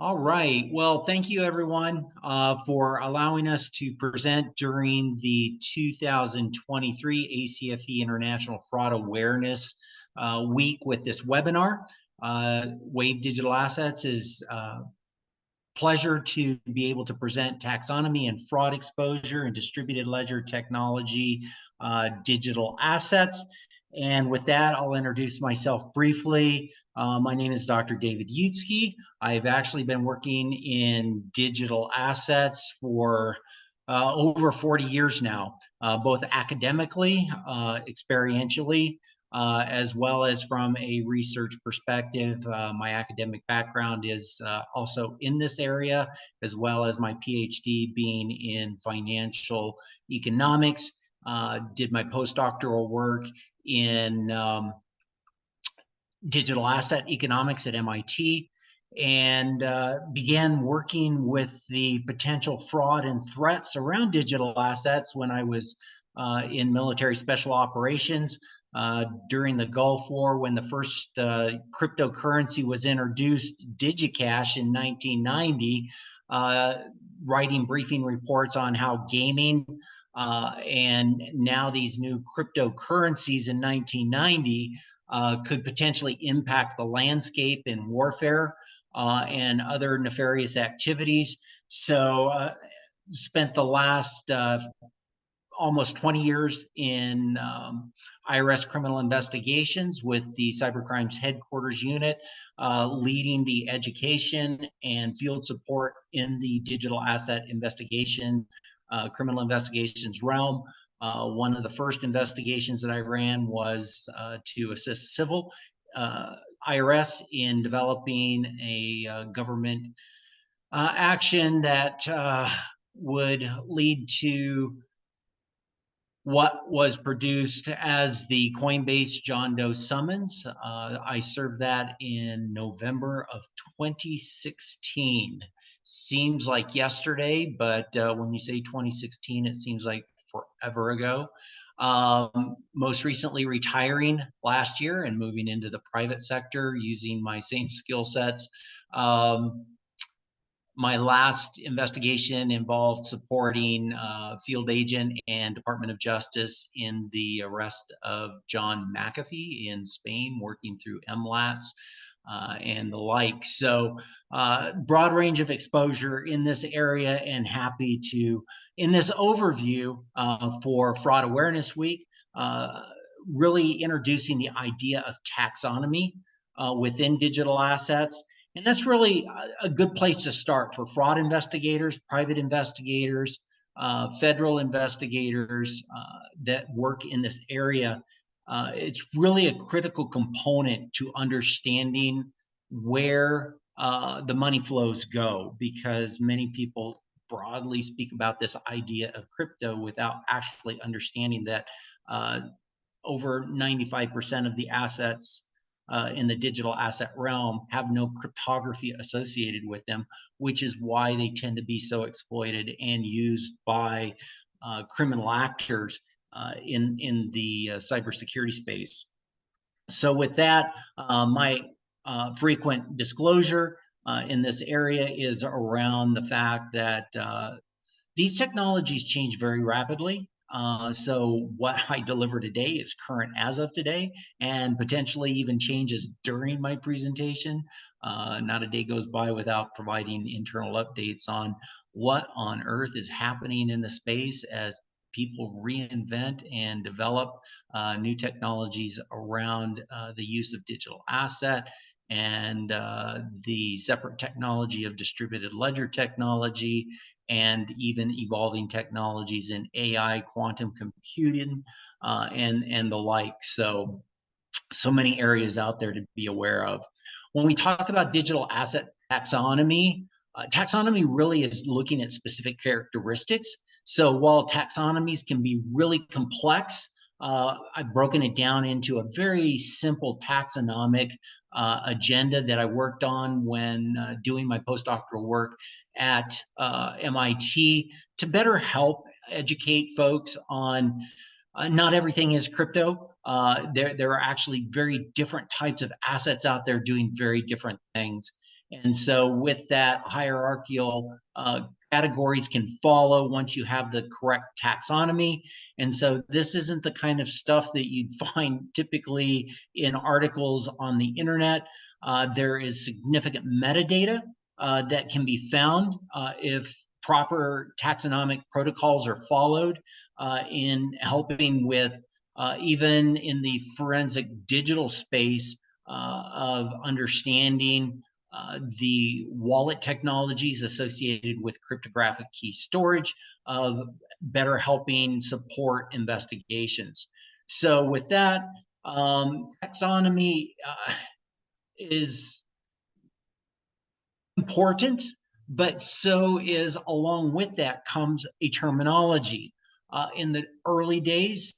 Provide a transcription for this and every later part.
All right. Well, thank you everyone for allowing us to present during the 2023 ACFE International Fraud Awareness Week with this webinar. Wave Digital Assets is pleasure to be able to present taxonomy and fraud exposure and distributed ledger technology digital assets. And with that, I'll introduce myself briefly. My name is Dr. David Utzke. I've actually been working in digital assets for over 40 years now, both academically, experientially, as well as from a research perspective. My academic background is also in this area, as well as my PhD being in financial economics. Did my postdoctoral work in digital asset economics at MIT, and began working with the potential fraud and threats around digital assets when I was in military special operations during the Gulf War, when the first cryptocurrency was introduced, DigiCash, in 1990, writing briefing reports on how gaming and now these new cryptocurrencies in 1990 could potentially impact the landscape in warfare and other nefarious activities. So spent the last almost 20 years in IRS criminal investigations with the Cybercrimes Headquarters Unit, leading the education and field support in the digital asset investigation, criminal investigations realm. One of the first investigations that I ran was to assist civil IRS in developing a government action that would lead to what was produced as the Coinbase John Doe summons. I served that in November of 2016. Seems like yesterday, but when you say 2016, it seems like forever ago. Most recently retiring last year and moving into the private sector using my same skill sets. My last investigation involved supporting field agent and Department of Justice in the arrest of John McAfee in Spain, working through MLATs and the like. So broad range of exposure in this area, and happy to, in this overview for Fraud Awareness Week, really introducing the idea of taxonomy within digital assets. And that's really a good place to start for fraud investigators, private investigators, federal investigators that work in this area. It's really a critical component to understanding where the money flows go, because many people broadly speak about this idea of crypto without actually understanding that over 95% of the assets in the digital asset realm have no cryptography associated with them, which is why they tend to be so exploited and used by criminal actors in the cybersecurity space. So with that, my frequent disclosure in this area is around the fact that these technologies change very rapidly. So what I deliver today is current as of today, and potentially even changes during my presentation. Not a day goes by without providing internal updates on what on earth is happening in the space as people reinvent and develop new technologies around the use of digital asset and the separate technology of distributed ledger technology, and even evolving technologies in AI, quantum computing, and the like. So many areas out there to be aware of. When we talk about digital asset taxonomy, taxonomy really is looking at specific characteristics. So while taxonomies can be really complex, I've broken it down into a very simple taxonomic agenda that I worked on when doing my postdoctoral work at MIT, to better help educate folks on not everything is crypto. There are actually very different types of assets out there doing very different things. And so with that, hierarchical categories can follow once you have the correct taxonomy. And so this isn't the kind of stuff that you'd find typically in articles on the internet. There is significant metadata that can be found if proper taxonomic protocols are followed in helping with even in the forensic digital space of understanding the wallet technologies associated with cryptographic key storage, of better helping support investigations. So with that, taxonomy is important, but so is, along with that comes a terminology. In the early days,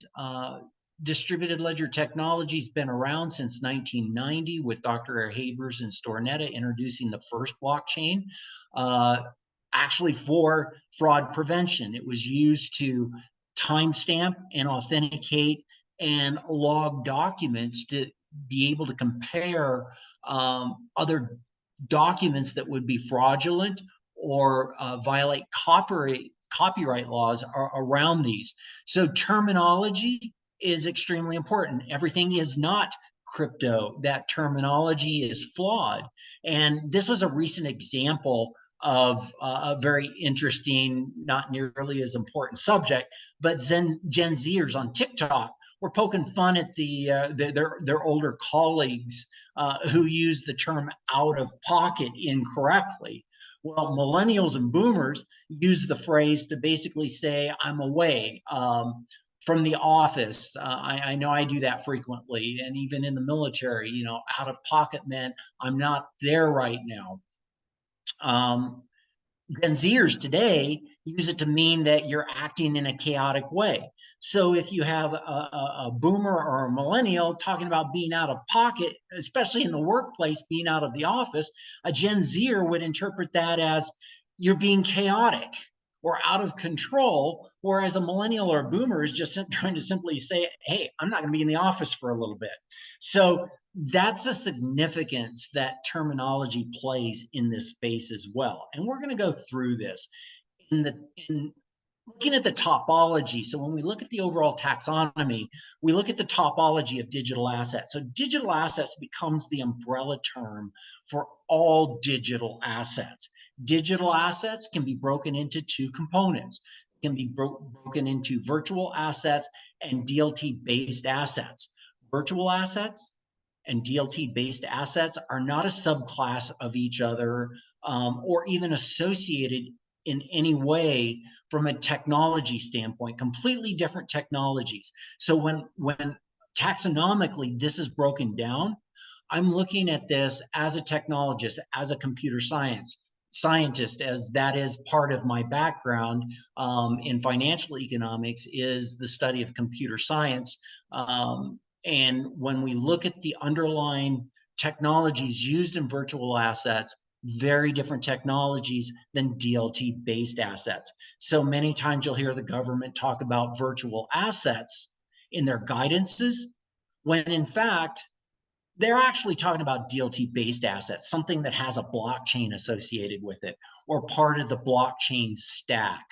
distributed ledger technology has been around since 1990 with Dr. Habers and Stornetta introducing the first blockchain, actually for fraud prevention. It was used to timestamp and authenticate and log documents to be able to compare other documents that would be fraudulent or violate copyright laws are around these. So terminology is extremely important. Everything is not crypto. That terminology is flawed. And this was a recent example of a very interesting, not nearly as important subject, but Gen Zers on TikTok were poking fun at their older colleagues who use the term out of pocket incorrectly. Well, millennials and boomers use the phrase to basically say, I'm away from the office. I know I do that frequently. And even in the military, you know, out of pocket meant I'm not there right now. Gen Zers today use it to mean that you're acting in a chaotic way. So if you have a boomer or a millennial talking about being out of pocket, especially in the workplace, being out of the office, a Gen Zer would interpret that as you're being chaotic or out of control, whereas a millennial or a boomer is just trying to simply say, hey, I'm not going to be in the office for a little bit. So that's the significance that terminology plays in this space as well. And we're going to go through this in looking at the topology. So when we look at the overall taxonomy, we look at the topology of digital assets. So digital assets becomes the umbrella term for all digital assets. Digital assets can be broken into two components. It can be broken into virtual assets and DLT-based assets. Virtual assets and DLT-based assets are not a subclass of each other or even associated in any way from a technology standpoint, completely different technologies. So when taxonomically this is broken down, I'm looking at this as a technologist, as a computer scientist, as that is part of my background in financial economics, is the study of computer science. And when we look at the underlying technologies used in virtual assets, very different technologies than DLT-based assets. So many times you'll hear the government talk about virtual assets in their guidances, when in fact, they're actually talking about DLT-based assets, something that has a blockchain associated with it or part of the blockchain stack.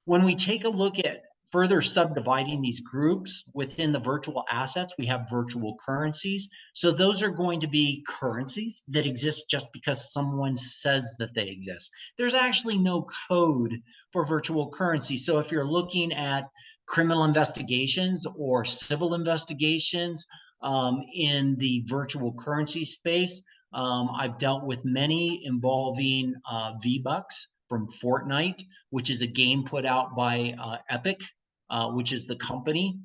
When we take a look at further subdividing these groups within the virtual assets, we have virtual currencies. So those are going to be currencies that exist just because someone says that they exist. There's actually no code for virtual currency. So if you're looking at criminal investigations or civil investigations in the virtual currency space, I've dealt with many involving V-Bucks from Fortnite, which is a game put out by Epic, which is the company.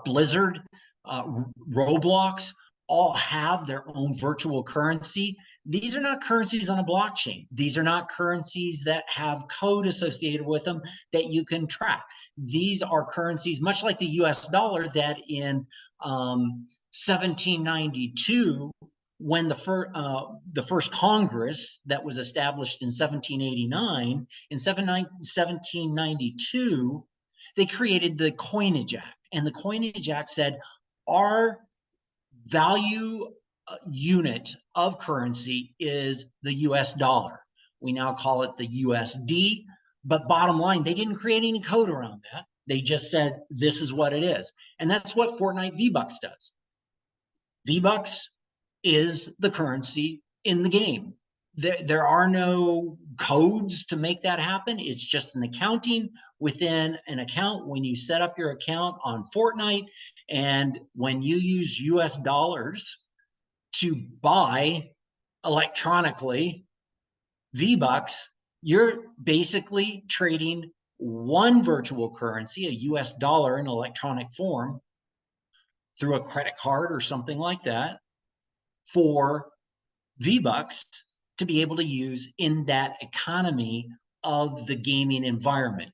Blizzard, Roblox, all have their own virtual currency. These are not currencies on a blockchain. These are not currencies that have code associated with them that you can track. These are currencies, much like the US dollar, that in 1792, when the first Congress that was established in 1789, in 1792, they created the Coinage Act. And the Coinage Act said, our value unit of currency is the US dollar. We now call it the USD, but bottom line, they didn't create any code around that. They just said, this is what it is. And that's what Fortnite V-Bucks does. V-Bucks is the currency in the game. There are no codes to make that happen. It's just an accounting within an account. When you set up your account on Fortnite, and when you use US dollars to buy electronically V-Bucks, you're basically trading one virtual currency, a US dollar in electronic form, through a credit card or something like that, for V-Bucks to be able to use in that economy of the gaming environment.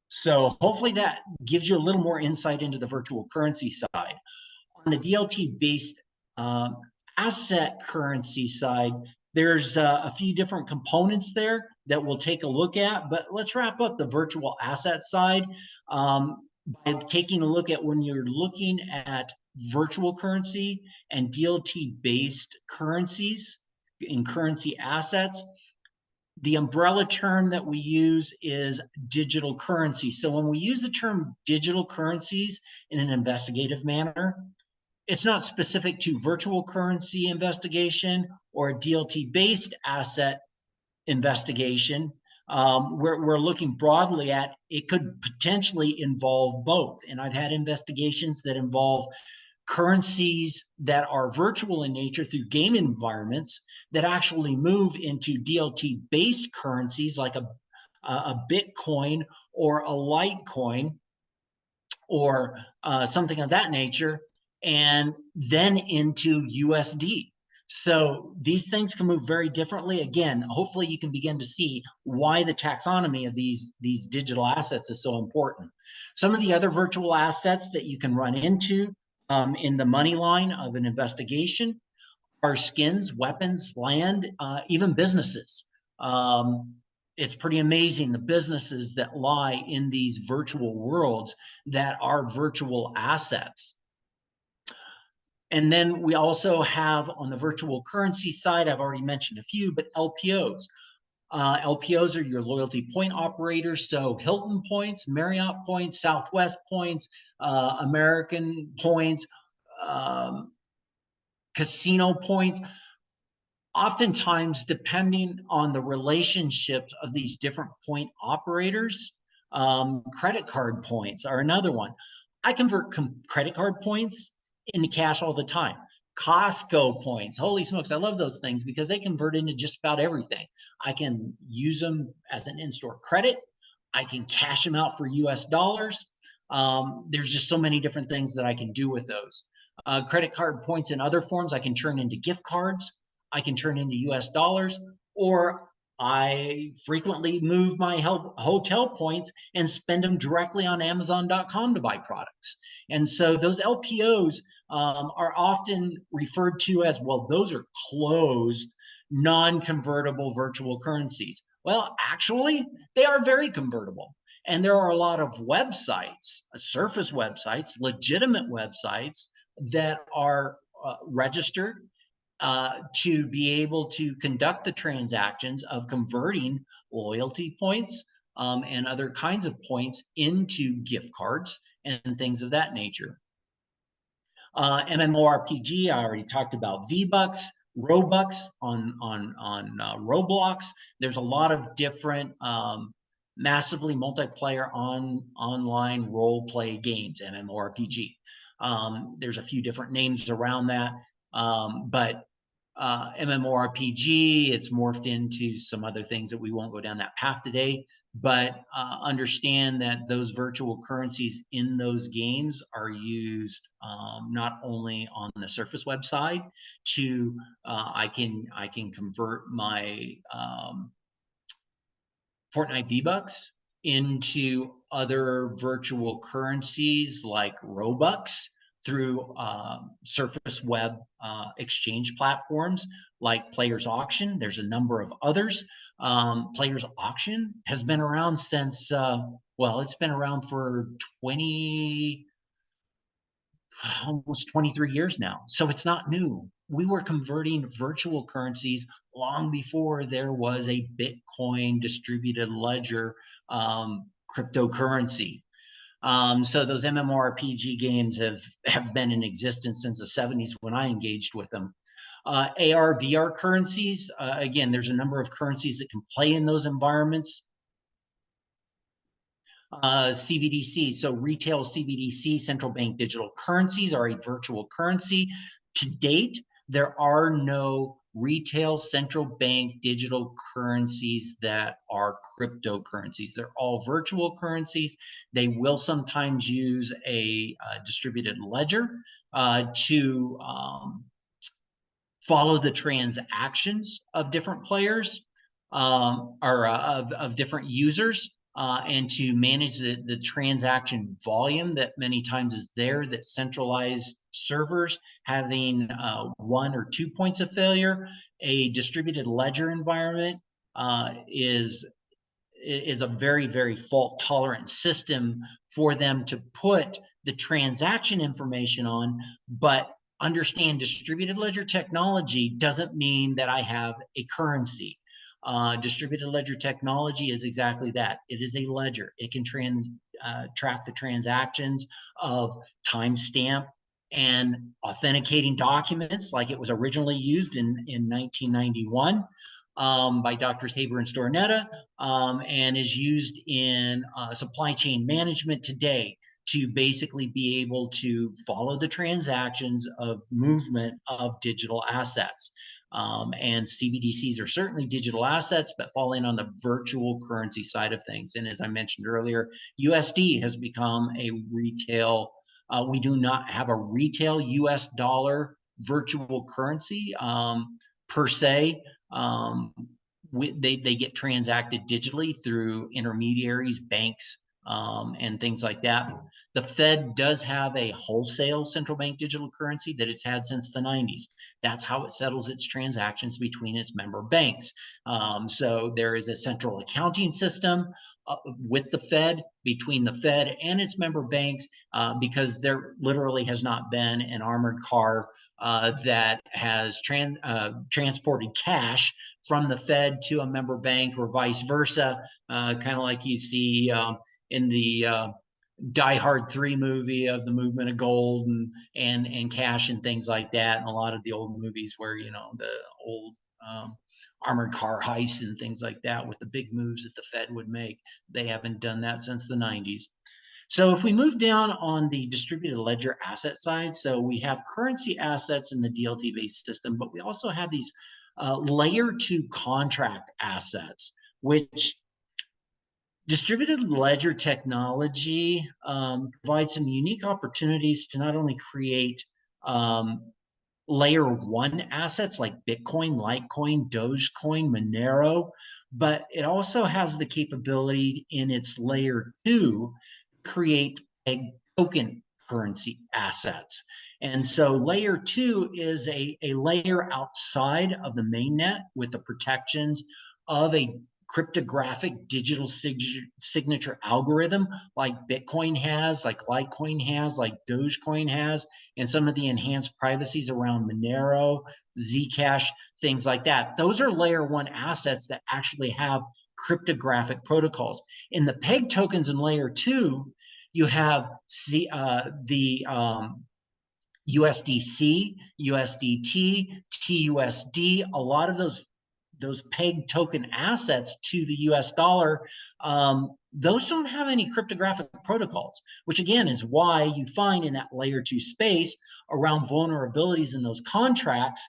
So hopefully that gives you a little more insight into the virtual currency side. On the DLT-based asset currency side, there's a few different components there that we'll take a look at, but let's wrap up the virtual asset side by taking a look at when you're looking at virtual currency and DLT-based currencies in currency assets. The umbrella term that we use is digital currency. So when we use the term digital currencies in an investigative manner, it's not specific to virtual currency investigation or a DLT-based asset investigation. We're looking broadly at it could potentially involve both. And I've had investigations that involve currencies that are virtual in nature through game environments that actually move into DLT-based currencies like a Bitcoin or a Litecoin or something of that nature, and then into USD. So these things can move very differently. Again, hopefully you can begin to see why the taxonomy of these digital assets is so important. Some of the other virtual assets that you can run into in the money line of an investigation are skins, weapons, land, even businesses. It's pretty amazing the businesses that lie in these virtual worlds that are virtual assets. And then we also have on the virtual currency side, I've already mentioned a few, but LPOs. LPOs are your loyalty point operators. So Hilton points, Marriott points, Southwest points, American points, casino points. Oftentimes, depending on the relationships of these different point operators, credit card points are another one. I convert credit card points into cash all the time. Costco points, holy smokes, I love those things because they convert into just about everything. I can use them as an in-store credit. I can cash them out for US dollars. There's just so many different things that I can do with those. Credit card points in other forms, I can turn into gift cards. I can turn into US dollars, or I frequently move my hotel points and spend them directly on Amazon.com to buy products. And so those LPOs are often referred to as, well, those are closed, non-convertible virtual currencies. Well, actually, they are very convertible. And there are a lot of websites, surface websites, legitimate websites that are registered to be able to conduct the transactions of converting loyalty points and other kinds of points into gift cards and things of that nature. MMORPG, I already talked about V-Bucks, Robux on Roblox. There's a lot of different massively multiplayer online role play games, MMORPG. There's a few different names around that, but MMORPG, it's morphed into some other things that we won't go down that path today, but understand that those virtual currencies in those games are used not only on the surface website to I can convert my Fortnite V-Bucks into other virtual currencies like Robux through surface web exchange platforms like Players Auction. There's a number of others. Players Auction has been around since, well, it's been around for almost 23 years now. So it's not new. We were converting virtual currencies long before there was a Bitcoin distributed ledger cryptocurrency. So those MMORPG games have been in existence since the 70s when I engaged with them. AR, VR currencies, again, there's a number of currencies that can play in those environments. CBDC, so retail CBDC, central bank digital currencies, are a virtual currency. To date, there are no retail central bank digital currencies that are cryptocurrencies. They're all virtual currencies. They will sometimes use a distributed ledger to follow the transactions of different players or of different users, and to manage the transaction volume that many times is there, that centralized servers having 1 or 2 points of failure. A distributed ledger environment is a very, very fault tolerant system for them to put the transaction information on. But understand, distributed ledger technology doesn't mean that I have a currency. Distributed ledger technology is exactly that. It is a ledger. It can track the transactions of timestamp and authenticating documents, like it was originally used in 1991 by Drs. Haber and Stornetta, and is used in supply chain management today to basically be able to follow the transactions of movement of digital assets. And CBDCs are certainly digital assets, but falling on the virtual currency side of things. And as I mentioned earlier, USD has become a retail, we do not have a retail US dollar virtual currency per se. They get transacted digitally through intermediaries, banks, and things like that. The Fed does have a wholesale central bank digital currency that it's had since the 90s. That's how it settles its transactions between its member banks. So there is a central accounting system with the Fed, between the Fed and its member banks, because there literally has not been an armored car that has transported cash from the Fed to a member bank or vice versa, kind of like you see in the Die Hard 3 movie of the movement of gold and cash and things like that, and a lot of the old movies where, you know, the old armored car heists and things like that with the big moves that the Fed would make. They haven't done that since the 90s. So if we move down on the distributed ledger asset side, so we have currency assets in the DLT-based system, but we also have these layer 2 contract assets, which distributed ledger technology provides some unique opportunities to not only create layer 1 assets like Bitcoin, Litecoin, Dogecoin, Monero, but it also has the capability in its layer 2 to create a token currency assets. And so layer 2 is a layer outside of the mainnet with the protections of a cryptographic digital signature algorithm like Bitcoin has, like Litecoin has, like Dogecoin has, and some of the enhanced privacies around Monero, Zcash, things like that. Those are layer 1 assets that actually have cryptographic protocols. In the peg tokens in layer 2, you have the USDC, USDT, TUSD, a lot of those peg token assets to the US dollar, those don't have any cryptographic protocols, which again is why you find in that layer 2 space around vulnerabilities in those contracts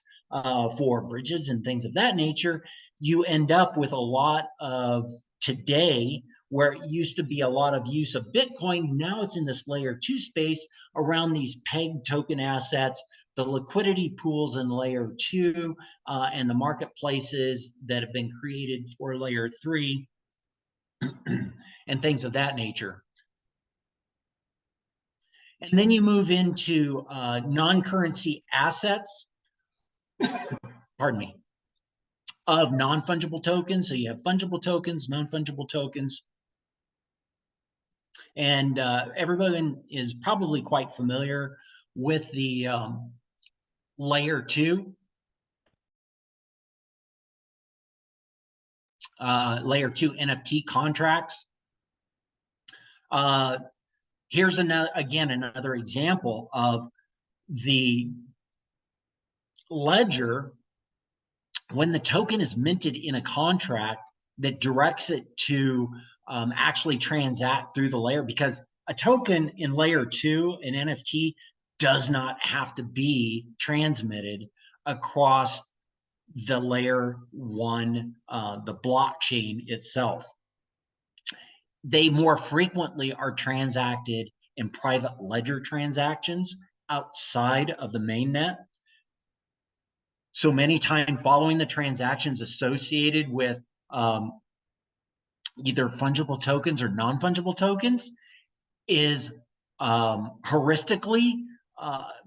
for bridges and things of that nature, you end up with a lot of today where it used to be a lot of use of Bitcoin. Now it's in this layer 2 space around these peg token assets, the liquidity pools in layer 2, and the marketplaces that have been created for layer 3 and things of that nature. And then you move into non-currency assets, pardon me, of non-fungible tokens. So you have fungible tokens, non-fungible tokens. And everyone is probably quite familiar with the layer 2 NFT contracts. Here's another example of the ledger when the token is minted in a contract that directs it to actually transact through the layer, because a token in layer 2, an NFT, does not have to be transmitted across the layer 1, the blockchain itself. They more frequently are transacted in private ledger transactions outside of the mainnet. So many times following the transactions associated with either fungible tokens or non-fungible tokens is heuristically,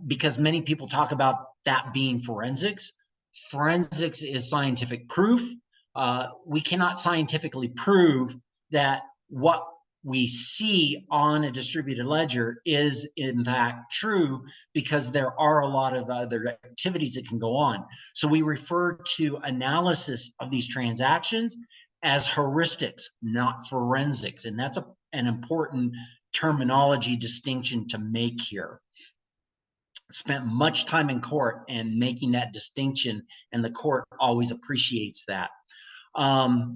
because many people talk about that being forensics. Forensics is scientific proof. We cannot scientifically prove that what we see on a distributed ledger is in fact true, because there are a lot of other activities that can go on. So we refer to analysis of these transactions as heuristics, not forensics. And that's an important terminology distinction to make here. Spent much time in court and making that distinction, and the court always appreciates that.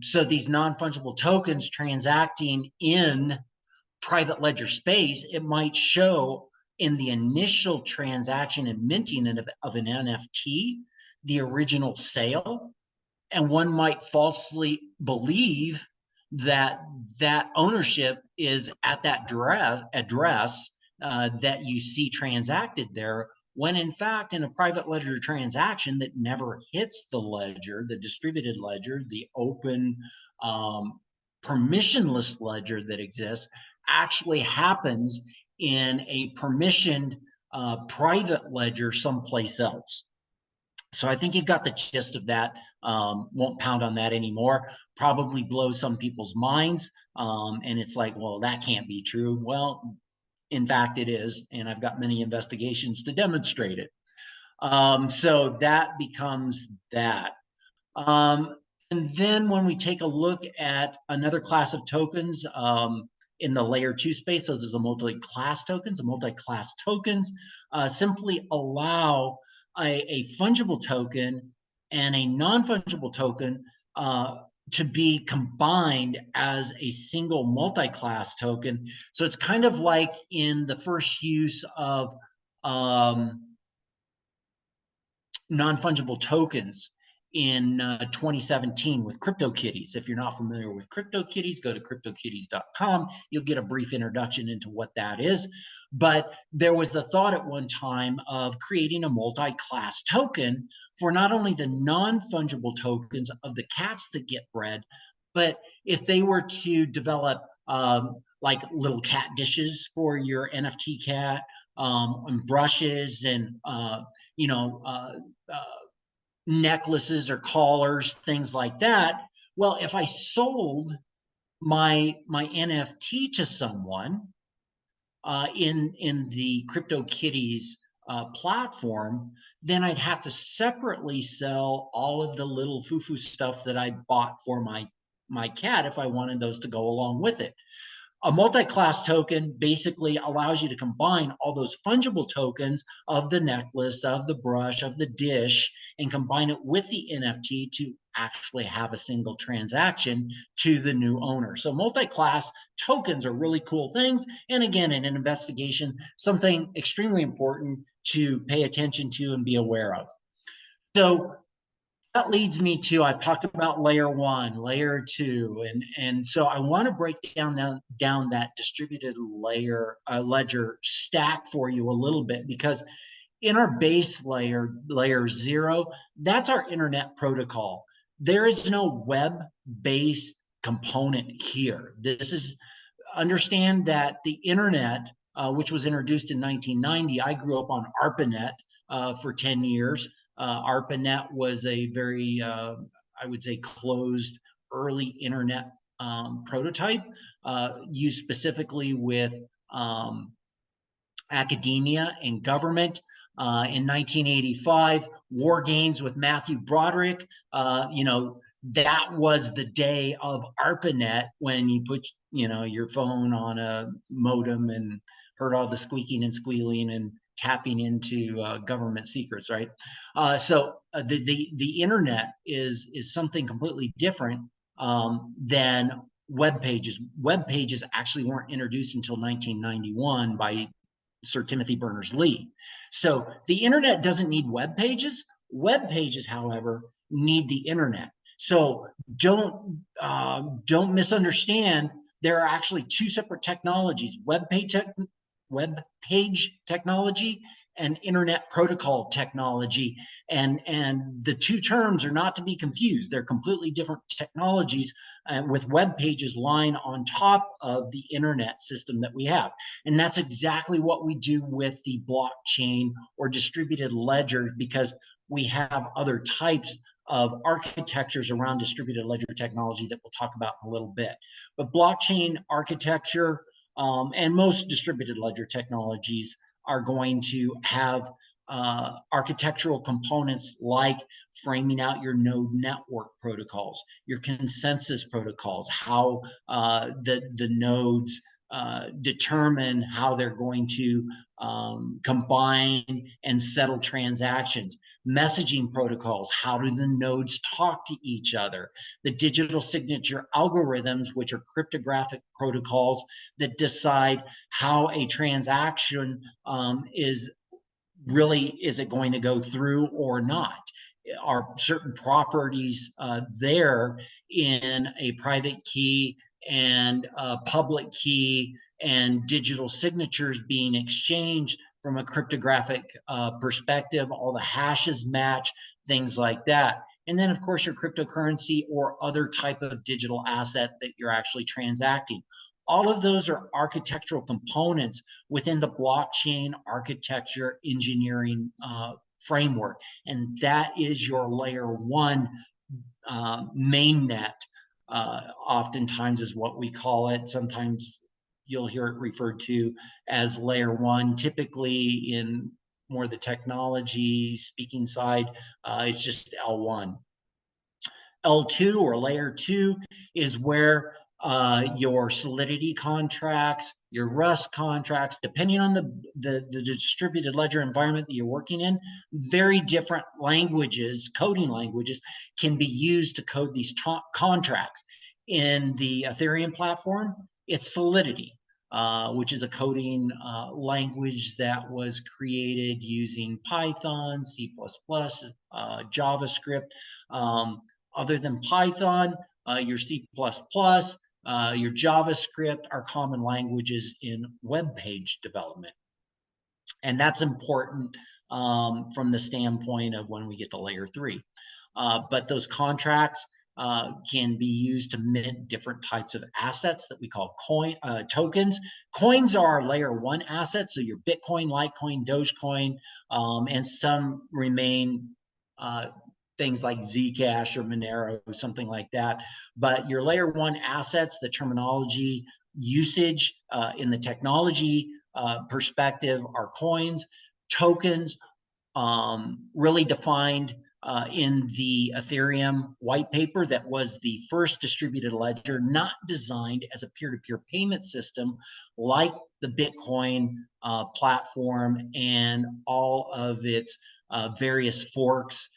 So these non-fungible tokens transacting in private ledger space, it might show in the initial transaction and minting of an NFT, the original sale, and one might falsely believe that that ownership is at that address that you see transacted there, when in fact in a private ledger transaction that never hits the ledger, the distributed ledger, the open permissionless ledger that exists, actually happens in a permissioned private ledger someplace else. So I think you've got the gist of that. Won't pound on that anymore. Probably blows some people's minds. And it's like, well, that can't be true. Well, in fact, it is. And I've got many investigations to demonstrate it. So that becomes that. And then when we take a look at another class of tokens in the layer 2 space, so there's a multi-class tokens. The multi-class tokens simply allow a fungible token and a non-fungible token to be combined as a single multi-class token. So it's kind of like in the first use of non-fungible tokens in 2017 with CryptoKitties. If you're not familiar with CryptoKitties, go to cryptokitties.com. You'll get a brief introduction into what that is. But there was the thought at one time of creating a multi-class token for not only the non-fungible tokens of the cats that get bred, but if they were to develop like little cat dishes for your NFT cat, and brushes and necklaces or collars, things like that. Well, if I sold my NFT to someone in the CryptoKitties platform, then I'd have to separately sell all of the little foo-foo stuff that I bought for my cat if I wanted those to go along with it. A multi-class token basically allows you to combine all those fungible tokens of the necklace, of the brush, of the dish, and combine it with the NFT to actually have a single transaction to the new owner. So multi-class tokens are really cool things. And again, in an investigation, something extremely important to pay attention to and be aware of. So that leads me to, I've talked about layer 1, layer 2, and so I want to break down that distributed ledger stack for you a little bit, because in our base layer, layer 0, that's our internet protocol. There is no web-based component here. Understand that the internet, which was introduced in 1990, I grew up on ARPANET for 10 years. ARPANET was a very, I would say, closed early internet prototype used specifically with academia and government. In 1985, War Games with Matthew Broderick. That was the day of ARPANET, when you put your phone on a modem and heard all the squeaking and squealing and tapping into government secrets, right? So the internet is something completely different than web pages. Web pages actually weren't introduced until 1991 by Sir Timothy Berners-Lee. So the internet doesn't need web pages. Web pages, however, need the internet. So don't misunderstand. There are actually two separate technologies: web page technology and internet protocol technology, and the two terms are not to be confused. They're completely different technologies, with web pages lying on top of the internet system that we have. And that's exactly what we do with the blockchain or distributed ledger, because we have other types of architectures around distributed ledger technology that we'll talk about in a little bit. But blockchain architecture and most distributed ledger technologies are going to have architectural components like framing out your node network protocols, your consensus protocols, how the nodes determine how they're going to combine and settle transactions, messaging protocols, how do the nodes talk to each other, the digital signature algorithms, which are cryptographic protocols that decide how a transaction is it going to go through or not? Are certain properties there in a private key and a public key and digital signatures being exchanged from a cryptographic perspective? All the hashes match, things like that. And then, of course, your cryptocurrency or other type of digital asset that you're actually transacting. All of those are architectural components within the blockchain architecture engineering framework. And that is your layer one mainnet, oftentimes is what we call it. Sometimes you'll hear it referred to as layer one. Typically in more the technology speaking side, it's just L1. L2 or layer two is where your Solidity contracts, your Rust contracts, depending on the distributed ledger environment that you're working in, very different languages, coding languages, can be used to code these contracts. In the Ethereum platform, it's Solidity, which is a coding language that was created using Python, C++, JavaScript. Other than Python, your C++, your JavaScript are common languages in web page development. And that's important from the standpoint of when we get to layer three. But those contracts can be used to mint different types of assets that we call tokens. Coins are layer one assets, so your Bitcoin, Litecoin, Dogecoin, and some remain things like Zcash or Monero, something like that. But your layer one assets, the terminology usage in the technology perspective, are coins. Tokens, really defined in the Ethereum white paper that was the first distributed ledger, not designed as a peer-to-peer payment system like the Bitcoin platform and all of its various forks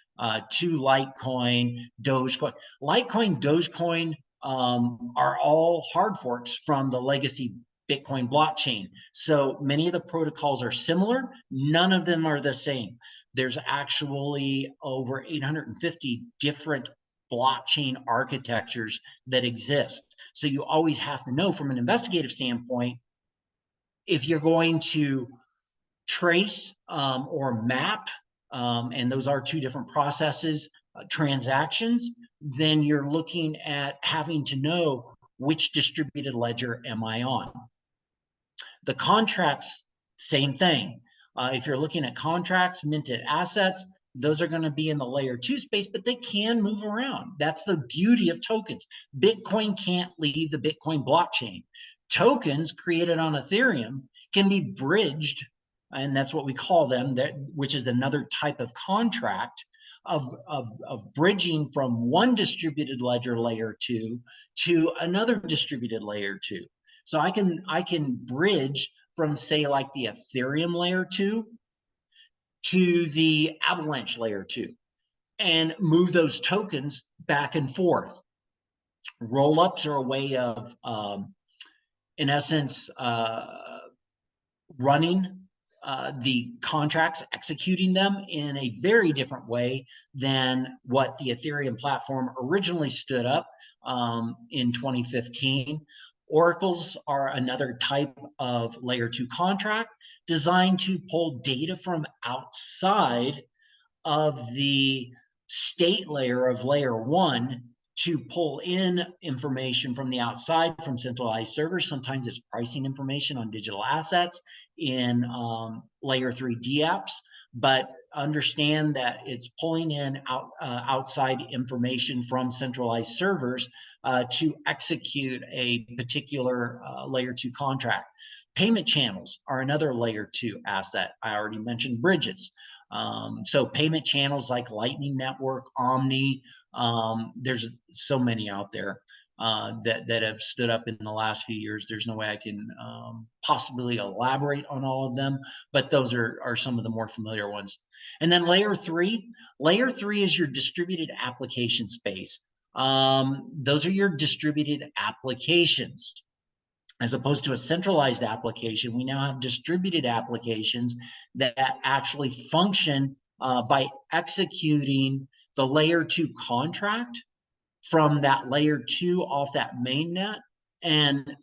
to Litecoin, Dogecoin. Litecoin, Dogecoin are all hard forks from the legacy Bitcoin blockchain. So many of the protocols are similar. None of them are the same. There's actually over 850 different blockchain architectures that exist. So you always have to know from an investigative standpoint, if you're going to trace or map, and those are two different processes, transactions, then you're looking at having to know which distributed ledger am I on. The contracts, same thing. If you're looking at contracts, minted assets, those are going to be in the layer two space, but they can move around. That's the beauty of tokens. Bitcoin can't leave the Bitcoin blockchain. Tokens created on Ethereum can be bridged and that's what we call them, which is another type of contract of bridging from one distributed ledger layer 2 to another distributed layer 2. So I can bridge from, say, like the Ethereum layer 2 to the Avalanche layer 2 and move those tokens back and forth. Roll-ups are a way of, in essence, running the contracts, executing them in a very different way than what the Ethereum platform originally stood up in 2015. Oracles are another type of layer 2 contract designed to pull data from outside of the state layer of layer 1 to pull in information from the outside from centralized servers. Sometimes it's pricing information on digital assets in layer 3 dApps, but understand that it's pulling in outside information from centralized servers to execute a particular layer 2 contract. Payment channels are another layer 2 asset. I already mentioned bridges. So payment channels like Lightning Network, Omni, there's so many out there that have stood up in the last few years. There's no way I can possibly elaborate on all of them, but those are some of the more familiar ones. And then layer 3 is your distributed application space. Those are your distributed applications. As opposed to a centralized application, we now have distributed applications that actually function by executing the layer 2 contract from that layer 2 off that mainnet. And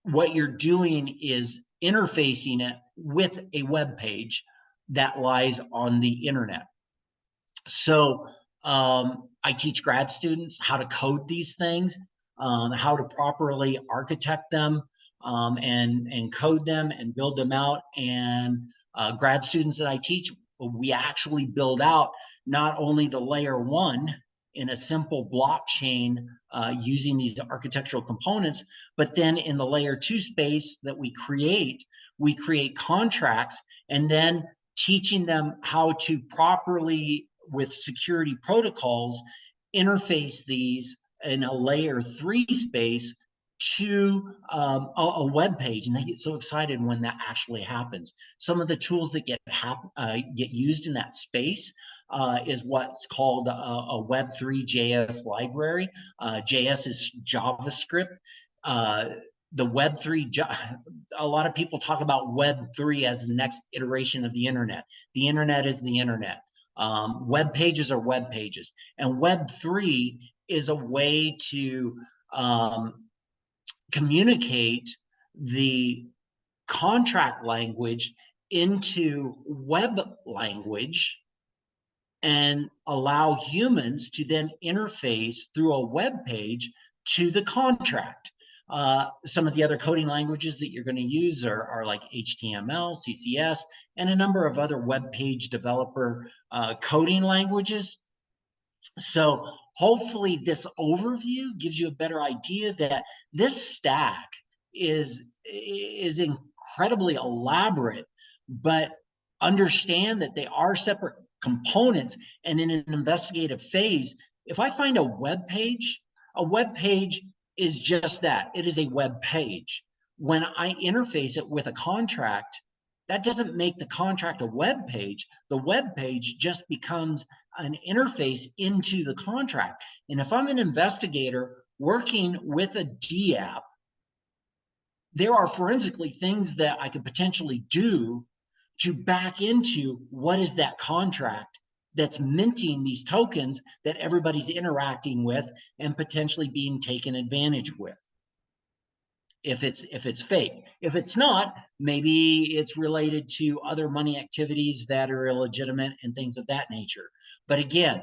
what you're doing is interfacing it with a web page that lies on the internet. So I teach grad students how to code these things, how to properly architect them, and code them and build them out. And grad students that I teach, we actually build out not only the layer 1 in a simple blockchain using these architectural components, but then in the layer 2 space that we create contracts, and then teaching them how to properly, with security protocols, interface these in a layer 3 space to a web page, and they get so excited when that actually happens. Some of the tools that get used in that space is what's called a Web3 JS library. JS is JavaScript. The Web3, a lot of people talk about Web3 as the next iteration of the internet. The internet is the internet. Web pages are web pages, and Web3 is a way to communicate the contract language into web language and allow humans to then interface through a web page to the contract. Some of the other coding languages that you're going to use are like HTML, CSS, and a number of other web page developer coding languages. So hopefully this overview gives you a better idea that this stack is incredibly elaborate, but understand that they are separate components. And in an investigative phase, if I find a web page is just that. It is a web page. When I interface it with a contract, that doesn't make the contract a web page. The web page just becomes an interface into the contract. And if I'm an investigator working with a dApp, there are forensically things that I could potentially do to back into what is that contract that's minting these tokens that everybody's interacting with and potentially being taken advantage with. If it's fake. If it's not, maybe it's related to other money activities that are illegitimate and things of that nature. But again,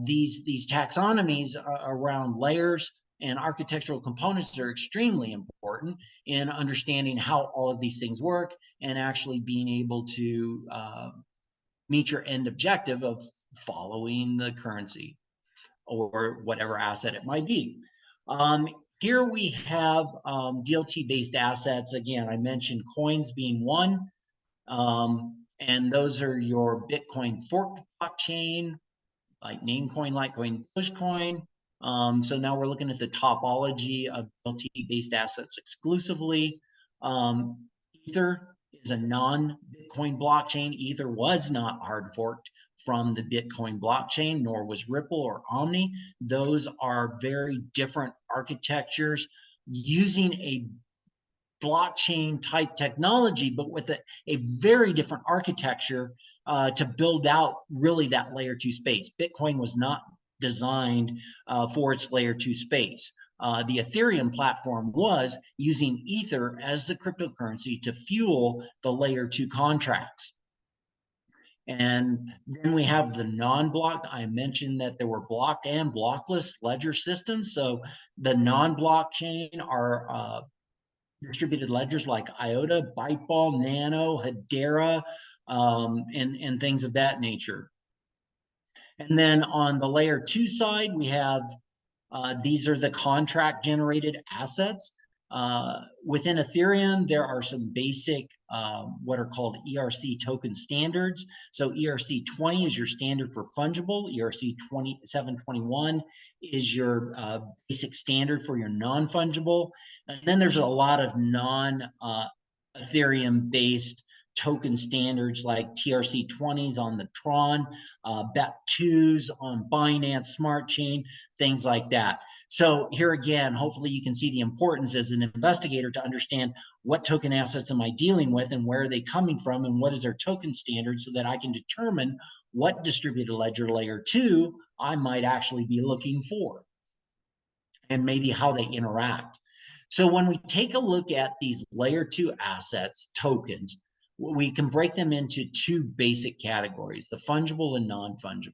these taxonomies around layers and architectural components are extremely important in understanding how all of these things work and actually being able to meet your end objective of following the currency or whatever asset it might be. Here we have DLT-based assets. Again, I mentioned coins being one, and those are your Bitcoin forked blockchain, like Namecoin, Litecoin, Dogecoin. So now we're looking at the topology of DLT-based assets exclusively. Ether is a non-Bitcoin blockchain. Ether was not hard forked from the Bitcoin blockchain, nor was Ripple or Omni. Those are very different architectures using a blockchain type technology, but with a very different architecture to build out really that layer two space. Bitcoin was not designed for its layer two space. The Ethereum platform was using Ether as the cryptocurrency to fuel the layer two contracts. And then we have the non-block. I mentioned that there were blocked and blockless ledger systems. So the non-blockchain are distributed ledgers like IOTA, Byteball, Nano, Hedera, and things of that nature. And then on the layer two side, we have these are the contract generated assets. Within Ethereum, there are some basic what are called ERC token standards. So ERC 20 is your standard for fungible. ERC 2721 is your basic standard for your non-fungible. And then there's a lot of non-Ethereum based token standards like TRC 20s on the Tron, BEP2s on Binance Smart Chain, things like that. So here again, hopefully you can see the importance as an investigator to understand what token assets am I dealing with and where are they coming from and what is their token standard so that I can determine what distributed ledger layer 2 I might actually be looking for and maybe how they interact. So when we take a look at these layer 2 assets, tokens, we can break them into two basic categories, the fungible and non-fungible.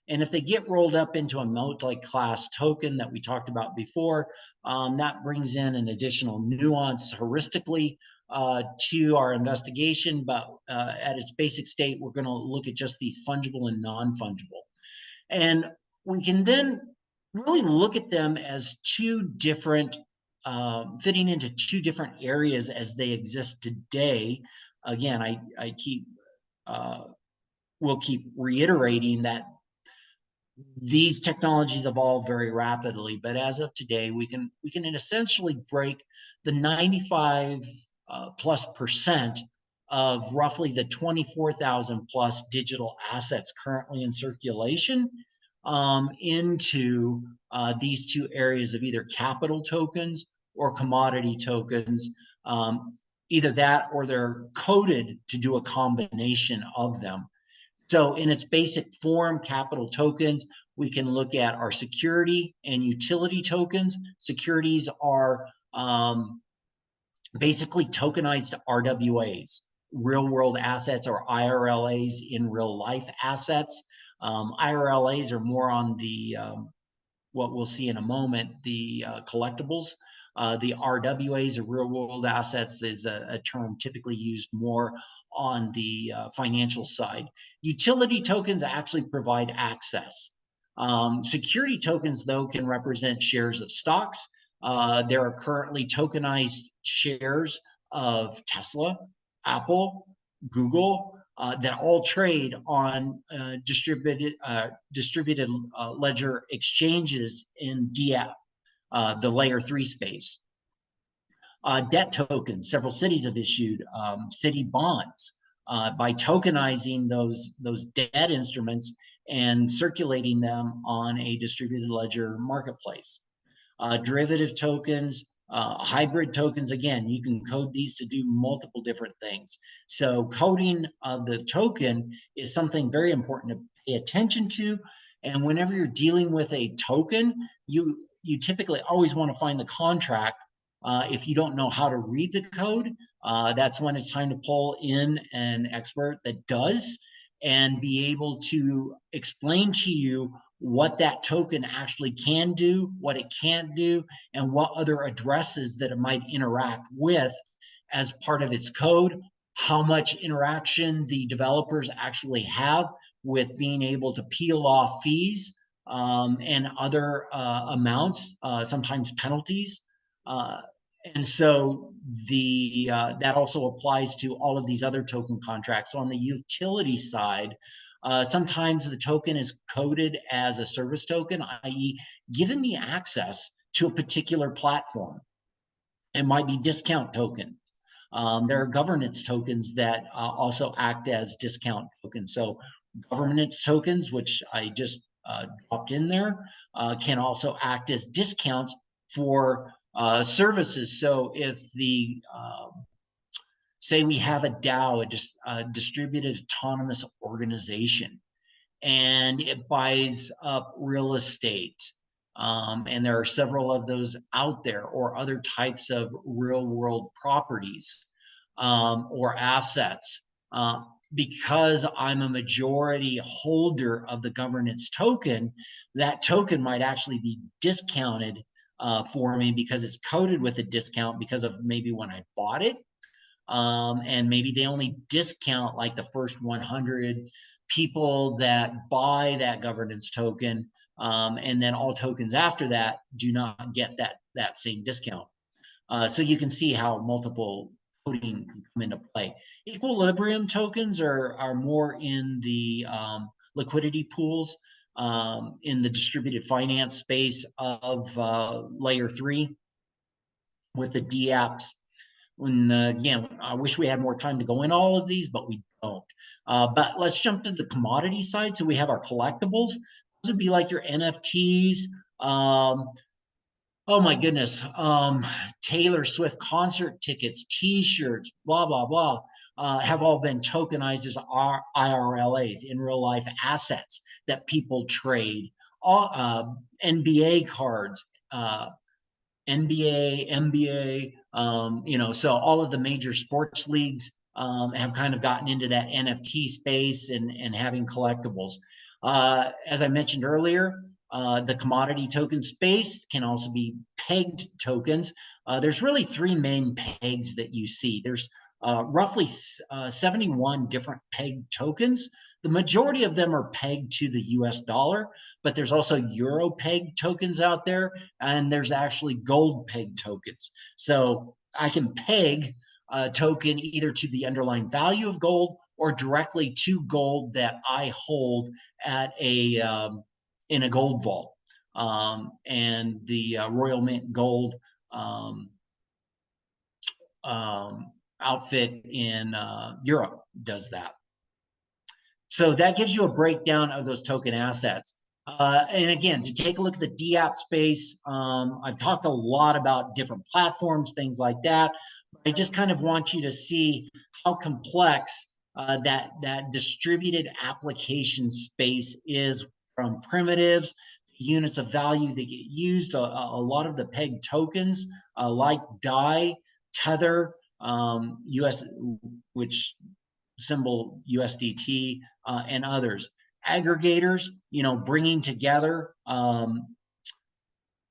And if they get rolled up into a multi-class token that we talked about before, that brings in an additional nuance heuristically to our investigation. But at its basic state, we're going to look at just these fungible and non-fungible. And we can then really look at them as two different, fitting into two different areas as they exist today. Again, I keep will keep reiterating that these technologies evolve very rapidly, but as of today, we can essentially break the 95 plus percent of roughly the 24,000 plus digital assets currently in circulation into these two areas of either capital tokens or commodity tokens. Either that or they're coded to do a combination of them. So in its basic form, capital tokens, we can look at our security and utility tokens. Securities are basically tokenized RWAs, real world assets, or IRLAs in real life assets. IRLAs are more on the, what we'll see in a moment, the collectibles. The RWAs, or real world assets, is a term typically used more on the financial side. Utility tokens actually provide access. Security tokens, though, can represent shares of stocks. There are currently tokenized shares of Tesla, Apple, Google, that all trade on distributed ledger exchanges in DApp, the layer 3 space. Debt tokens, several cities have issued city bonds by tokenizing those debt instruments and circulating them on a distributed ledger marketplace. Derivative tokens, hybrid tokens, again, you can code these to do multiple different things. So coding of the token is something very important to pay attention to. And whenever you're dealing with a token, you typically always want to find the contract. If you don't know how to read the code, that's when it's time to pull in an expert that does and be able to explain to you what that token actually can do, what it can't do, and what other addresses that it might interact with as part of its code, how much interaction the developers actually have with being able to peel off fees and other amounts, sometimes penalties, And so that also applies to all of these other token contracts. So on the utility side, sometimes the token is coded as a service token, i.e., giving me access to a particular platform. It might be discount token. There are governance tokens that also act as discount tokens. So governance tokens, which I just dropped in there, can also act as discounts for services. So if say we have a DAO, a distributed autonomous organization, and it buys up real estate. And there are several of those out there, or other types of real world properties or assets. Because I'm a majority holder of the governance token, that token might actually be discounted for me because it's coded with a discount because of maybe when I bought it. And maybe they only discount like the first 100 people that buy that governance token, and then all tokens after that do not get that same discount. So you can see how multiple coding can come into play. Equilibrium tokens are more in the liquidity pools, in the distributed finance space of layer 3 with the DApps. Again, I wish we had more time to go in all of these, but we don't. But let's jump to the commodity side. So we have our collectibles. Those would be like your NFTs. Oh my goodness. Taylor Swift concert tickets, T-shirts, blah, blah, blah, have all been tokenized as IRLAs, in real life assets that people trade. All NBA cards, NBA, NBA, so all of the major sports leagues have kind of gotten into that NFT space and having collectibles. As I mentioned earlier, the commodity token space can also be pegged tokens. There's really 3 main pegs that you see. There's roughly 71 different pegged tokens. The majority of them are pegged to the US dollar, but there's also euro pegged tokens out there, and there's actually gold pegged tokens. So I can peg a token either to the underlying value of gold or directly to gold that I hold at in a gold vault. And the Royal Mint Gold outfit in Europe does that. So that gives you a breakdown of those token assets. And again, to take a look at the DApp space, I've talked a lot about different platforms, things like that. I just kind of want you to see how complex that distributed application space is, from primitives, units of value that get used. A lot of the peg tokens, like DAI, Tether, US, which symbol USDT, and others. Aggregators, bringing together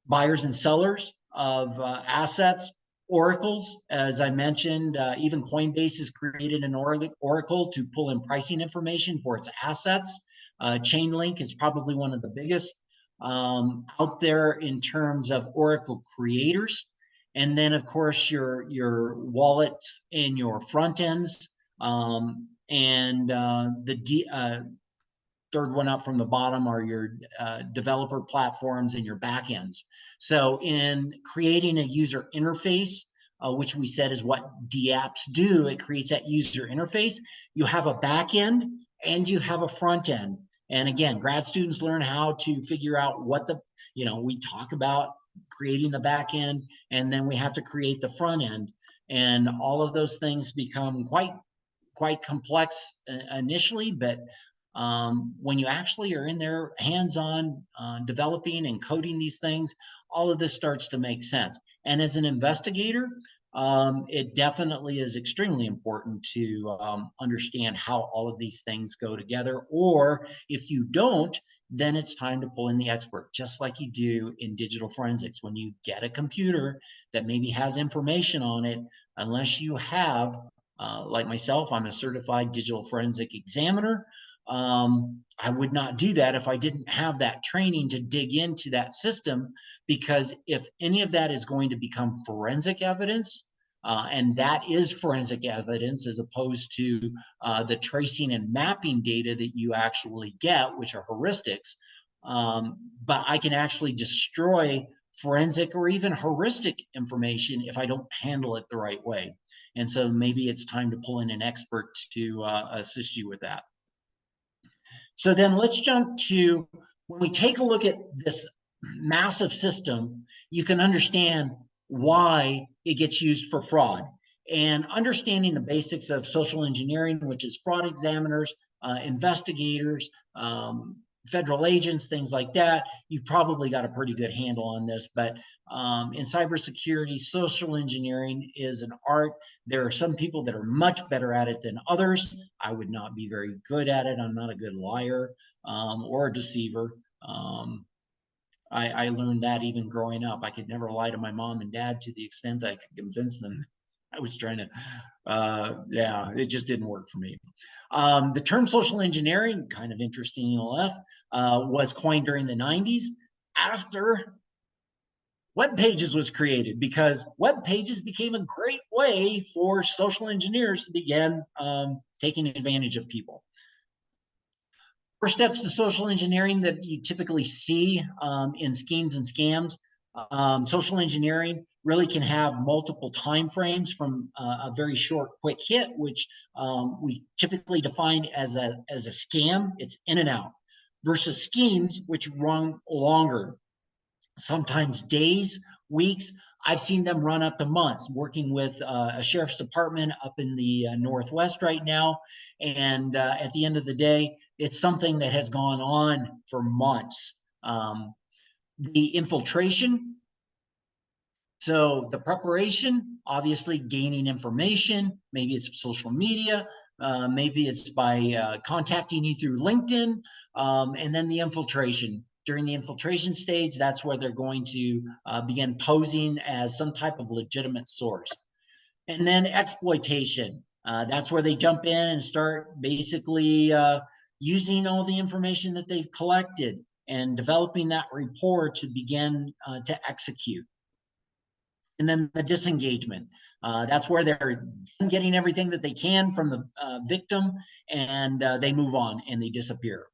buyers and sellers of assets. Oracles, as I mentioned, even Coinbase has created an oracle to pull in pricing information for its assets. Chainlink is probably one of the biggest out there in terms of oracle creators. And then, of course, your wallets and your front ends, and the third one up from the bottom are your developer platforms and your backends. So in creating a user interface, which we said is what DApps do, it creates that user interface. You have a backend and you have a front end. And again, grad students learn how to figure out what we talk about creating the back end, and then we have to create the front end. And all of those things become quite complex initially, but when you actually are in there hands-on developing and coding these things, all of this starts to make sense. And as an investigator, it definitely is extremely important to understand how all of these things go together. Or if you don't, then it's time to pull in the expert, just like you do in digital forensics. When you get a computer that maybe has information on it, unless you have, like myself, I'm a certified digital forensic examiner. I would not do that if I didn't have that training to dig into that system, because if any of that is going to become forensic evidence, and that is forensic evidence as opposed to the tracing and mapping data that you actually get, which are heuristics. But I can actually destroy forensic or even heuristic information if I don't handle it the right way. And so maybe it's time to pull in an expert to assist you with that. So then let's jump to, when we take a look at this massive system, you can understand why it gets used for fraud. And understanding the basics of social engineering, which is fraud examiners, investigators, federal agents, things like that, you've probably got a pretty good handle on this. But in cybersecurity, social engineering is an art. There are some people that are much better at it than others. I would not be very good at it. I'm not a good liar or a deceiver. I learned that even growing up. I could never lie to my mom and dad to the extent that I could convince them I was trying to, yeah, it just didn't work for me. The term social engineering, kind of interesting enough, was coined during the 90s after web pages was created, because web pages became a great way for social engineers to begin taking advantage of people. First steps to social engineering that you typically see in schemes and scams. Social engineering really can have multiple time frames, from a very short, quick hit, which we typically define as a scam. It's in and out, versus schemes, which run longer, sometimes days, weeks. I've seen them run up to months, working with a sheriff's department up in the Northwest right now. And at the end of the day, it's something that has gone on for months. The infiltration, so the preparation, obviously gaining information, maybe it's social media, maybe it's by contacting you through LinkedIn, and then the infiltration. During the infiltration stage, that's where they're going to begin posing as some type of legitimate source. And then exploitation, that's where they jump in and start basically using all the information that they've collected and developing that rapport to begin to execute. And then the disengagement. That's where they're getting everything that they can from the victim, and they move on and they disappear.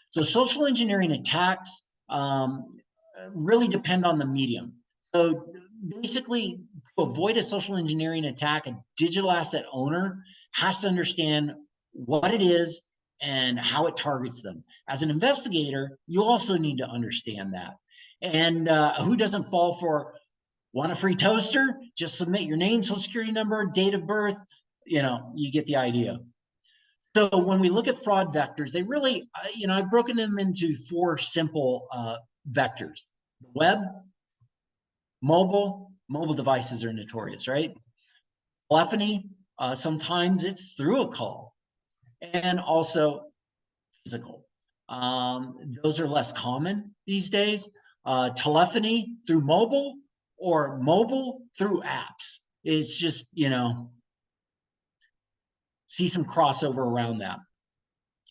So social engineering attacks really depend on the medium. So basically, to avoid a social engineering attack, a digital asset owner has to understand what it is and how it targets them. As an investigator, you also need to understand that. And who doesn't fall for, want a free toaster? Just submit your name, social security number, date of birth. You know, you get the idea. So when we look at fraud vectors, they really, I've broken them into four simple vectors. Web, mobile devices are notorious, right? Telephony, sometimes it's through a call, and also physical. Those are less common these days. Telephony through mobile, or mobile through apps. It's just, see some crossover around that.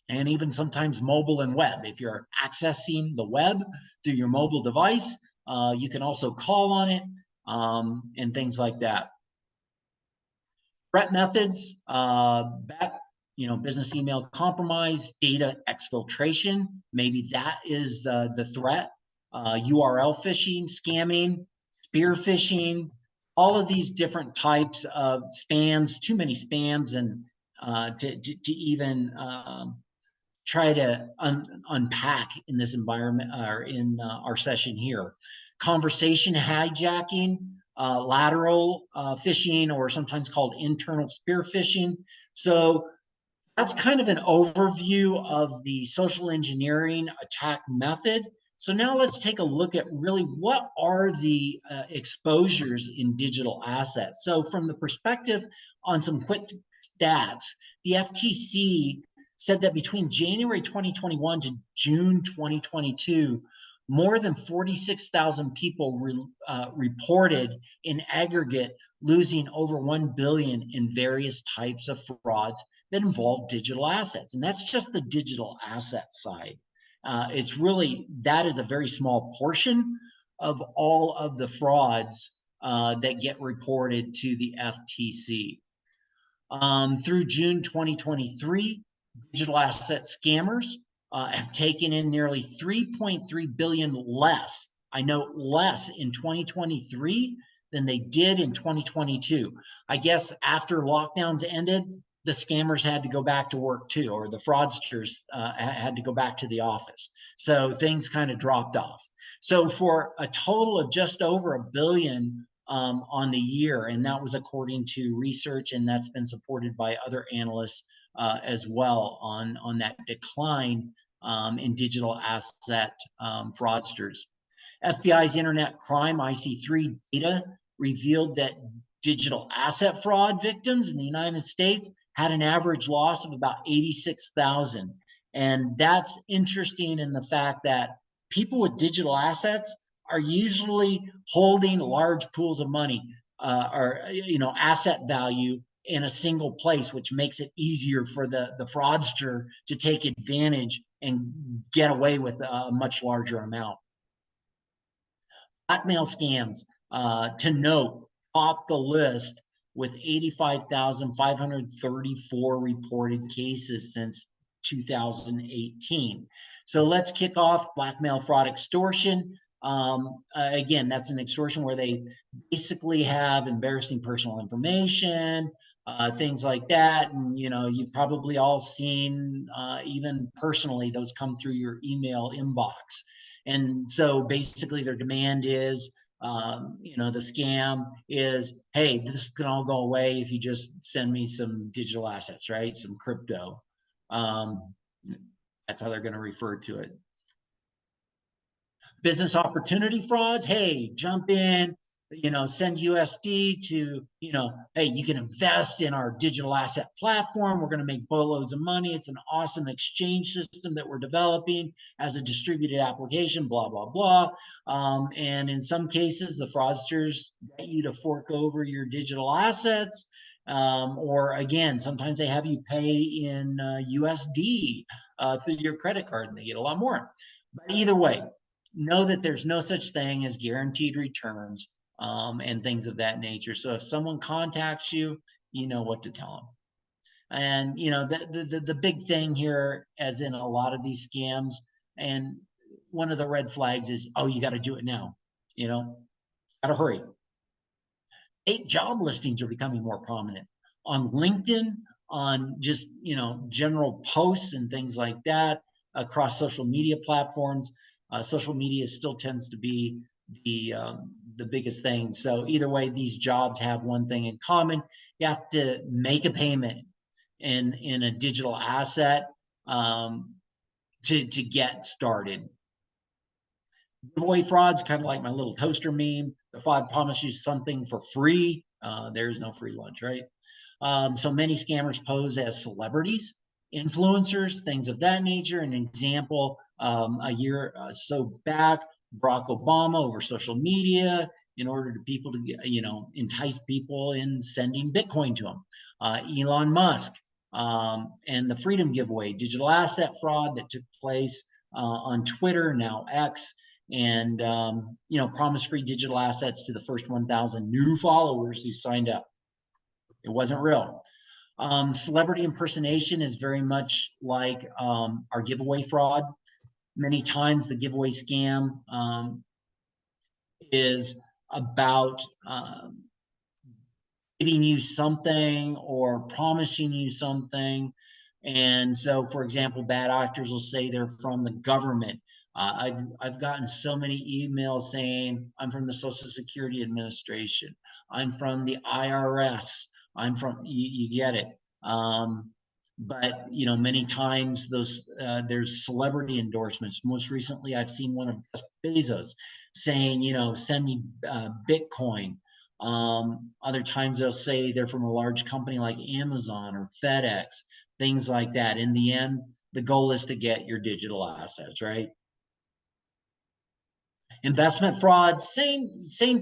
And even sometimes mobile and web. If you're accessing the web through your mobile device, you can also call on it, and things like that. Threat methods, business email compromise, data exfiltration. Maybe that is the threat. URL phishing, scamming, spear phishing, all of these different types of spams, too many spams, and to even try to unpack in this environment, or in our session here. Conversation hijacking, lateral phishing, or sometimes called internal spear phishing. So that's kind of an overview of the social engineering attack method. So now let's take a look at really what are the exposures in digital assets. So from the perspective on some quick stats, the FTC said that between January 2021 to June 2022, more than 46,000 people reported in aggregate losing over 1 billion in various types of frauds that involve digital assets. And that's just the digital asset side. It's really, that is a very small portion of all of the frauds that get reported to the FTC. Through June 2023, digital asset scammers have taken in nearly 3.3 billion less, I note less, in 2023 than they did in 2022. I guess after lockdowns ended, the scammers had to go back to work too, or the fraudsters had to go back to the office. So things kind of dropped off. So for a total of just over $1 billion on the year, and that was according to research, and that's been supported by other analysts as well on that decline in digital asset fraudsters. FBI's Internet Crime IC3 data revealed that digital asset fraud victims in the United States had an average loss of about 86,000. And that's interesting in the fact that people with digital assets are usually holding large pools of money or asset value in a single place, which makes it easier for the fraudster to take advantage and get away with a much larger amount. Blackmail scams, to note, top the list with 85,534 reported cases since 2018. So let's kick off blackmail, fraud, extortion. Again, that's an extortion where they basically have embarrassing personal information, things like that. And, you've probably all seen, even personally, those come through your email inbox. And so basically their demand is, the scam is, hey, this can all go away if you just send me some digital assets, right? Some crypto. That's how they're going to refer to it. Business opportunity frauds, hey, jump in, send USD to, hey, you can invest in our digital asset platform. We're going to make boatloads of money. It's an awesome exchange system that we're developing as a distributed application, blah, blah, blah. And in some cases, the fraudsters get you to fork over your digital assets. Or again, sometimes they have you pay in USD through your credit card, and they get a lot more. But either way, know that there's no such thing as guaranteed returns and things of that nature. So if someone contacts you, you know what to tell them. And the big thing here, as in a lot of these scams, and one of the red flags is, oh, you got to do it now. Got to hurry. Job listings are becoming more prominent on LinkedIn, on just general posts and things like that across social media platforms. Social media still tends to be the biggest thing. So either way, these jobs have one thing in common: you have to make a payment in a digital asset to get started. Giveaway frauds, kind of like my little toaster meme. The fraud promises you something for free. There's no free lunch, right? So many scammers pose as celebrities, influencers, things of that nature. An example, a year or so back, Barack Obama over social media in order to people to entice people in sending Bitcoin to them. Elon Musk and the Freedom Giveaway, digital asset fraud that took place on Twitter, now X. And promise free digital assets to the first 1,000 new followers who signed up. It wasn't real. Celebrity impersonation is very much like our giveaway fraud. Many times the giveaway scam is about giving you something or promising you something. And so, for example, bad actors will say they're from the government. I've gotten so many emails saying I'm from the Social Security Administration. I'm from the IRS. I'm from, you get it. But many times there's celebrity endorsements. Most recently, I've seen one of Jeff Bezos saying, send me Bitcoin. Other times they'll say they're from a large company like Amazon or FedEx, things like that. In the end, the goal is to get your digital assets, right? Investment fraud, same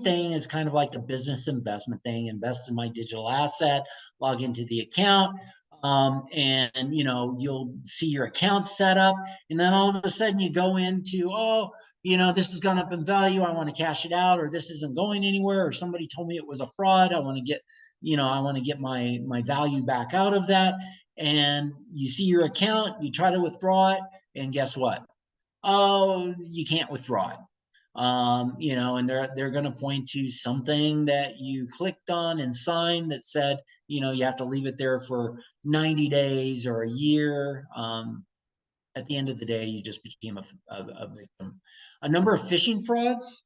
thing as kind of like the business investment thing. Invest in my digital asset, log into the account, and you'll see your account set up, and then all of a sudden you go into, oh, this has gone up in value, I want to cash it out, or this isn't going anywhere, or somebody told me it was a fraud, I want to get my value back out of that. And you see your account, you try to withdraw it, and guess what? Oh, you can't withdraw it. And they're going to point to something that you clicked on and signed that said, you have to leave it there for 90 days or a year. At the end of the day, you just became a victim. A number of phishing frauds.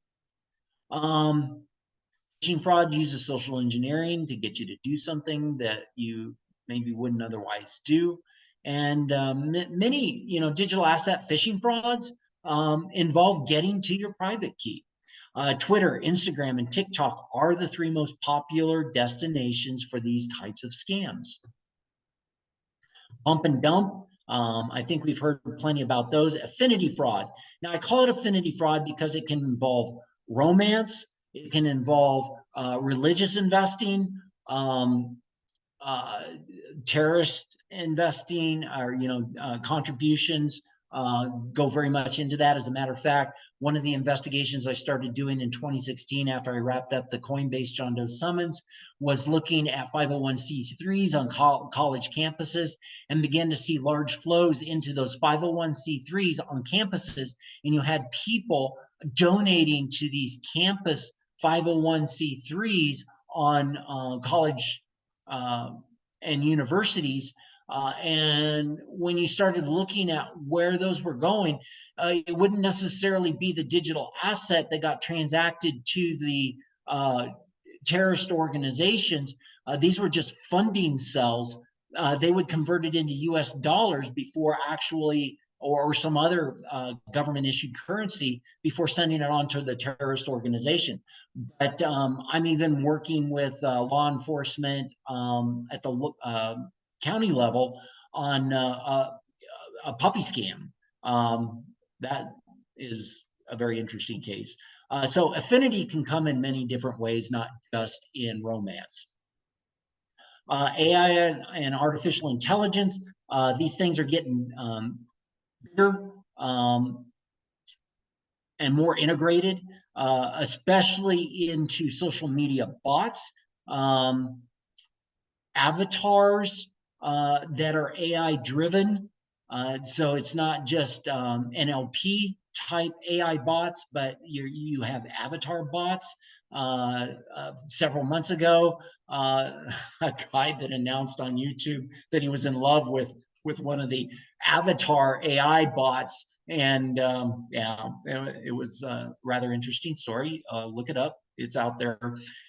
Phishing fraud uses social engineering to get you to do something that you maybe wouldn't otherwise do. And many, digital asset phishing frauds involve getting to your private key. Twitter, Instagram, and TikTok are the three most popular destinations for these types of scams. Pump and dump. I think we've heard plenty about those. Affinity fraud. Now, I call it affinity fraud because it can involve romance, it can involve religious investing, terrorist investing, or contributions go very much into that. As a matter of fact, one of the investigations I started doing in 2016 after I wrapped up the Coinbase John Doe Summons was looking at 501c3s on college campuses, and began to see large flows into those 501c3s on campuses. And you had people donating to these campus 501c3s on college and universities. And when you started looking at where those were going, it wouldn't necessarily be the digital asset that got transacted to the terrorist organizations. These were just funding cells. They would convert it into US dollars before actually, or some other government issued currency, before sending it on to the terrorist organization. But I'm even working with law enforcement at the county level on a puppy scam. That is a very interesting case. So affinity can come in many different ways, not just in romance. AI and artificial intelligence, these things are getting bigger and more integrated, especially into social media bots, avatars that are AI driven. So it's not just NLP type AI bots, but you have avatar bots. Several months ago, a guy that announced on YouTube that he was in love with one of the avatar AI bots. And yeah, it was a rather interesting story. Look it up. It's out there.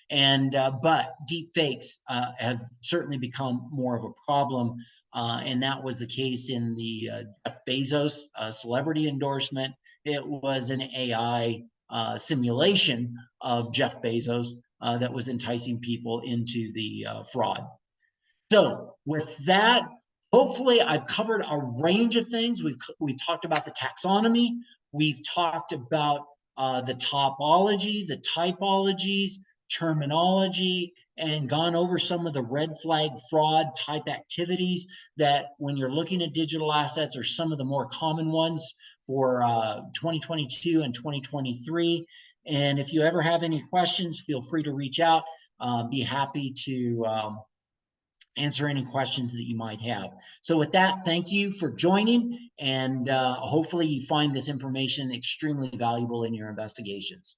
And but deep fakes have certainly become more of a problem. And that was the case in the Jeff Bezos celebrity endorsement. It was an AI simulation of Jeff Bezos that was enticing people into the fraud. So with that, hopefully I've covered a range of things. We've talked about the taxonomy. We've talked about the topology, the typologies, terminology, and gone over some of the red flag fraud type activities that, when you're looking at digital assets, are some of the more common ones for 2022 and 2023. And if you ever have any questions, feel free to reach out. Be happy to answer any questions that you might have. So with that, thank you for joining, and hopefully you find this information extremely valuable in your investigations.